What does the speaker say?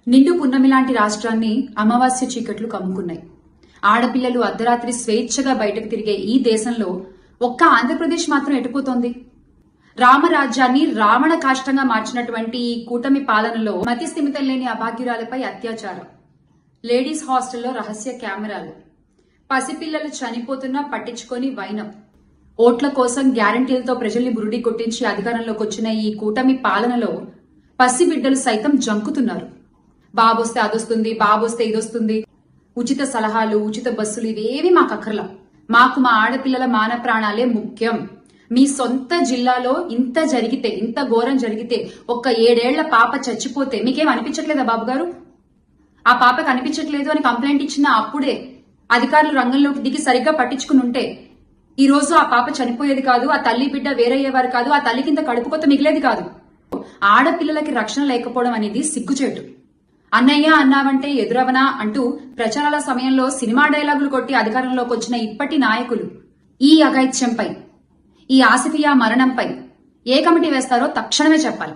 నిండు పున్నమి లాంటి రాష్ట్రాన్ని అమావాస్య చీకట్లు కమ్ముకున్నాయి. ఆడపిల్లలు అర్ధరాత్రి స్వేచ్ఛగా బయటకు తిరిగే ఈ దేశంలో ఒక్క ఆంధ్రప్రదేశ్ మాత్రం ఎటుపోతోంది? రామరాజ్యాన్ని రావణ కాష్టంగా మార్చినటువంటి ఈ కూటమి పాలనలో మతి స్థిమితం లేని అభాగ్యురాలపై అత్యాచారం, లేడీస్ హాస్టల్లో రహస్య కెమెరాలు, పసిపిల్లలు చనిపోతున్నా పట్టించుకొని వైనం, ఓట్ల కోసం గ్యారంటీలతో ప్రజల్ని బురుడి కొట్టించి అధికారంలోకి వచ్చిన ఈ కూటమి పాలనలో పసిబిడ్డలు సైతం జంకుతున్నారు. బాబొస్తే అదొస్తుంది, బాబొస్తే ఇదొస్తుంది, ఉచిత సలహాలు, ఉచిత బస్సులు ఇవేవి మాకు అక్కర్లా. మాకు మా ఆడపిల్లల మాన ప్రాణాలే ముఖ్యం. మీ సొంత జిల్లాలో ఇంత జరిగితే, ఇంత ఘోరం జరిగితే, ఒక్క 7 ఏళ్ల పాప చచ్చిపోతే మీకేం అనిపించట్లేదా బాబు గారు? ఆ పాపకు అనిపించట్లేదు అని కంప్లైంట్ ఇచ్చిన అప్పుడే అధికారులు రంగంలోకి దిగి సరిగ్గా పట్టించుకుని ఉంటే ఈ రోజు ఆ పాప చనిపోయేది కాదు, ఆ తల్లి బిడ్డ వేరయ్యేవారు కాదు, ఆ తల్లి కింద కడుపు కొత్త మిగిలేది కాదు. ఆడపిల్లలకి రక్షణ లేకపోవడం అనేది సిగ్గుచేటు. అన్నయ్య అన్నావంటే ఎదురవనా అంటూ ప్రచారాల సమయంలో సినిమా డైలాగులు కొట్టి అధికారంలోకి వచ్చిన ఇప్పటి నాయకులు ఈ అఘాయిత్యంపై, ఈ ఆసిఫియా మరణంపై ఏ కమిటీ వేస్తారో తక్షణమే చెప్పాలి.